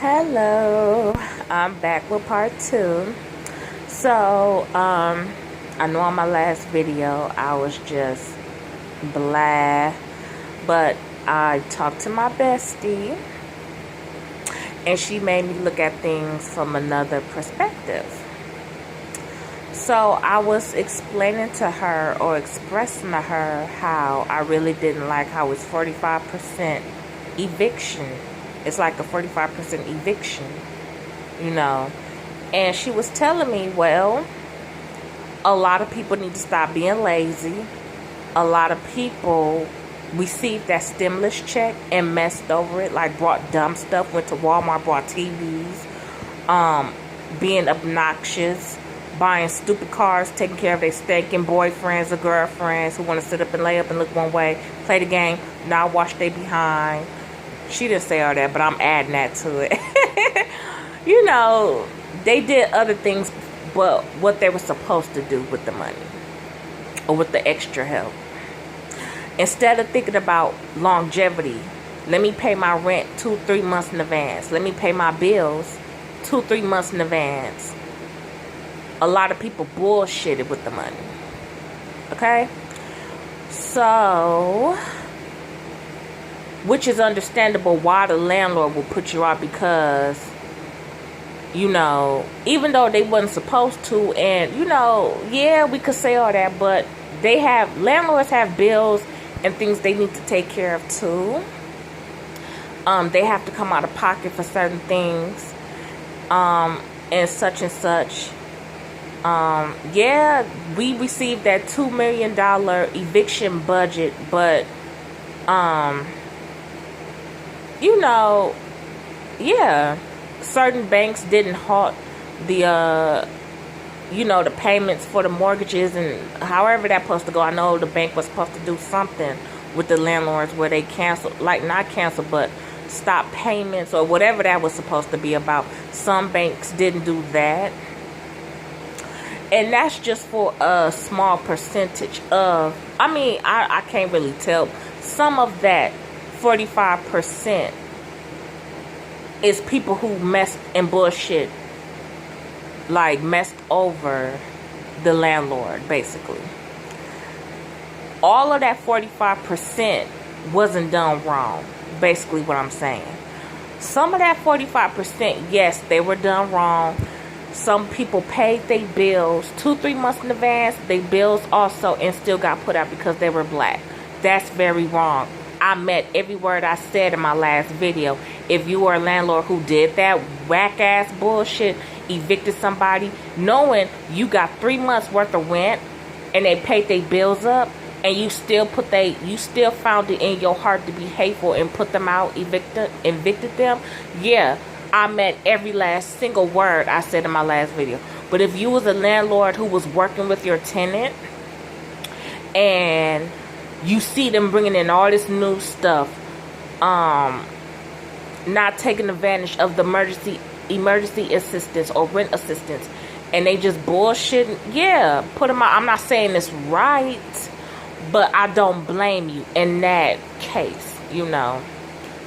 Hello, I'm back with part two. So, I know on my last video I was just blah, but I talked to my bestie and she made me look at things from another perspective. So, I was explaining to her or expressing to her how I really didn't like how it's 45% eviction. It's like a 45% eviction, And she was telling me, well, a lot of people need to stop being lazy. A lot of people received that stimulus check and messed over it, like brought dumb stuff, went to Walmart, brought TVs, being obnoxious, buying stupid cars, taking care of their stinking boyfriends or girlfriends who want to sit up and lay up and look one way, play the game, not wash their behind. She didn't say all that, but I'm adding that to it. They did other things, but what they were supposed to do with the money or with the extra help. Instead of thinking about longevity, let me pay my rent 2-3 months in advance. Let me pay my bills 2-3 months in advance. A lot of people bullshitted with the money. Okay? So, which is understandable why the landlord will put you out, because even though they wasn't supposed to, and yeah, we could say all that, but landlords have bills and things they need to take care of too. They have to come out of pocket for certain things, and such. Yeah, we received that $2 million eviction budget, but yeah, certain banks didn't halt the the payments for the mortgages, and however that's supposed to go. I know the bank was supposed to do something with the landlords where they canceled, like not cancel, but stop payments or whatever that was supposed to be about. Some banks didn't do that. And that's just for a small percentage of, I can't really tell. Some of that 45% is people who messed and bullshit, like messed over the landlord, basically. All of that 45% wasn't done wrong, basically what I'm saying. Some of that 45%, yes, they were done wrong. Some people paid their bills 2-3 months in advance. Their bills also, and still got put out because they were black. That's very wrong. I meant every word I said in my last video. If you were a landlord who did that whack ass bullshit, evicted somebody, knowing you got 3 months worth of rent and they paid their bills up, and you still found it in your heart to be hateful and put them out, evicted them, yeah, I meant every last single word I said in my last video. But if you was a landlord who was working with your tenant and you see them bringing in all this new stuff, not taking advantage of the emergency assistance or rent assistance, and they just bullshitting, yeah, put them out. I'm not saying it's right, but I don't blame you in that case,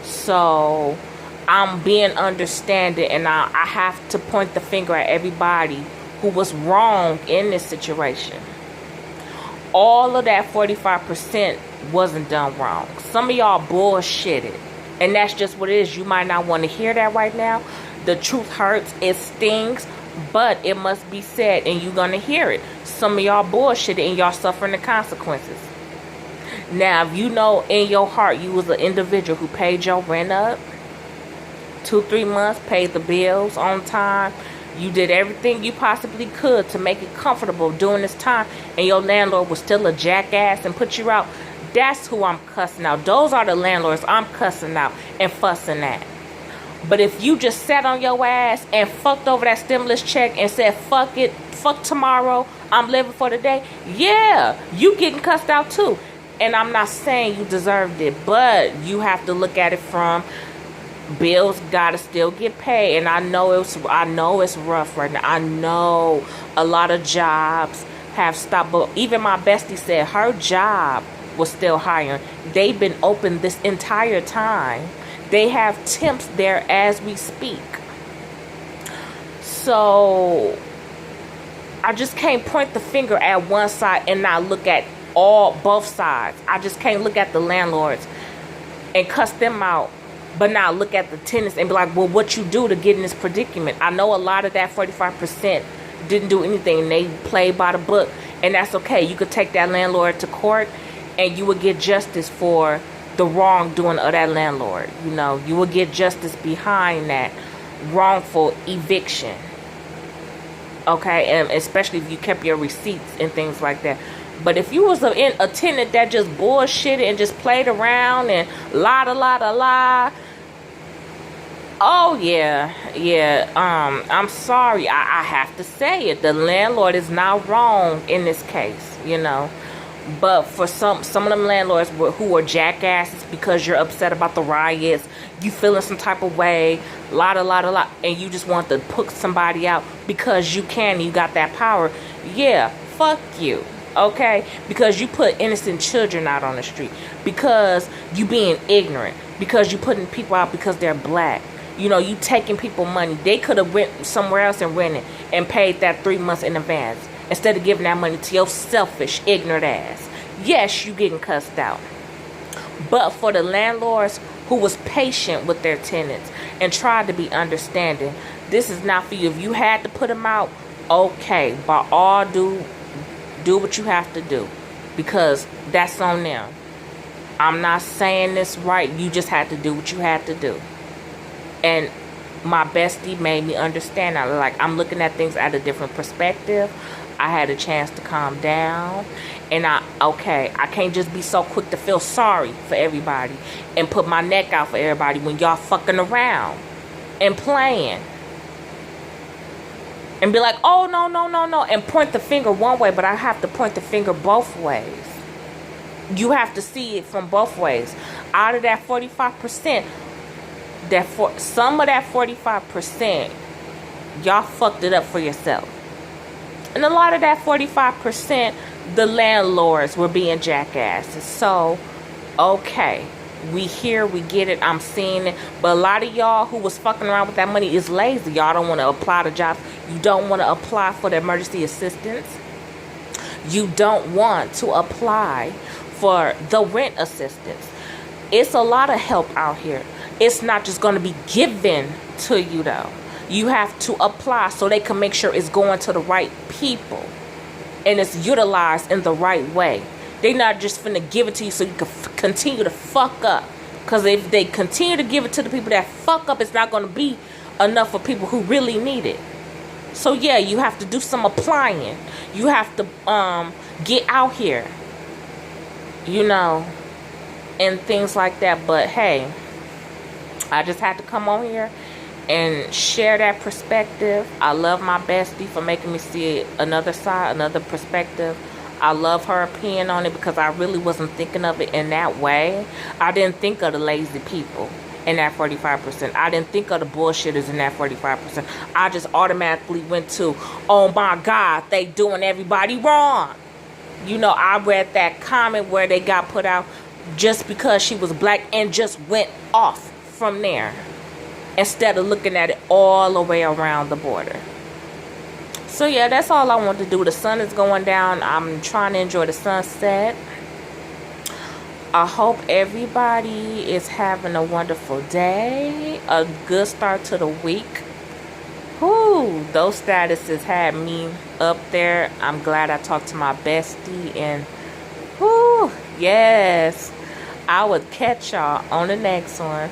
So I'm being understanding, and I have to point the finger at everybody who was wrong in this situation. All of that 45% wasn't done wrong. Some of y'all bullshitted, and that's just what it is. You might not want to hear that right now. The truth hurts, it stings, but it must be said, and you're gonna hear it. Some of y'all bullshitted, and y'all suffering the consequences. Now, if you know in your heart you was an individual who paid your rent up 2-3 months, paid the bills on time, you did everything you possibly could to make it comfortable during this time, and your landlord was still a jackass and put you out, that's who I'm cussing out. Those are the landlords I'm cussing out and fussing at. But if you just sat on your ass and fucked over that stimulus check and said, fuck it, fuck tomorrow, I'm living for the day, yeah, you getting cussed out too. And I'm not saying you deserved it, but you have to look at it from bills gotta still get paid. And I know it's rough right now. I know a lot of jobs have stopped, but even my bestie said her job was still hiring. They've been open this entire time. They have temps there as we speak. So I just can't point the finger at one side and not look at both sides. I just can't look at the landlords and cuss them out, but not look at the tenants and be like, well, what you do to get in this predicament? I know a lot of that 45% didn't do anything. They played by the book, and that's okay. You could take that landlord to court and you would get justice for the wrongdoing of that landlord. You know, you will get justice behind that wrongful eviction. Okay, and especially if you kept your receipts and things like that. But if you was a tenant that just bullshitted and just played around and la, oh yeah, I'm sorry, I have to say it. The landlord is not wrong in this case, you know. But for some of them landlords who are jackasses because you're upset about the riots, you feeling some type of way, lot, and you just want to put somebody out because you can, you got that power. Yeah, fuck you. Okay, because you put innocent children out on the street, because you being ignorant, because you putting people out because they're black. You know, you taking people money. They could have went somewhere else and rented and paid that 3 months in advance instead of giving that money to your selfish, ignorant ass. Yes, you getting cussed out. But for the landlords who was patient with their tenants and tried to be understanding, this is not for you. If you had to put them out, okay, by all do what you have to do, because that's on them. I'm not saying this right. You just had to do what you had to do. And my bestie made me understand that. Like, I'm looking at things at a different perspective. I had a chance to calm down. And I can't just be so quick to feel sorry for everybody and put my neck out for everybody when y'all fucking around and playing. And be like, oh, no, and point the finger one way, but I have to point the finger both ways. You have to see it from both ways. Out of that 45%, some of that 45%, y'all fucked it up for yourself. And a lot of that 45%, the landlords were being jackasses. So, okay. We hear, we get it, I'm seeing it. But a lot of y'all who was fucking around with that money is lazy. Y'all don't want to apply to jobs. You don't want to apply for the emergency assistance. You don't want to apply for the rent assistance. It's a lot of help out here. It's not just going to be given to you, though. You have to apply so they can make sure it's going to the right people and it's utilized in the right way. They're not just finna give it to you so you can continue to fuck up. Because if they continue to give it to the people that fuck up, it's not going to be enough for people who really need it. So yeah, you have to do some applying. You have to get out here, you know, and things like that. But hey, I just had to come on here and share that perspective. I love my bestie for making me see another side, another perspective. I love her opinion on it because I really wasn't thinking of it in that way. I didn't think of the lazy people in that 45%. I didn't think of the bullshitters in that 45%. I just automatically went to, oh my God, they doing everybody wrong. You know, I read that comment where they got put out just because she was black and just went off from there instead of looking at it all the way around the border. So yeah, that's all I want to do. The sun is going down. I'm trying to enjoy the sunset. I hope everybody is having a wonderful day. A good start to the week. Whoo, those statuses had me up there. I'm glad I talked to my bestie. And whoo, yes. I would catch y'all on the next one.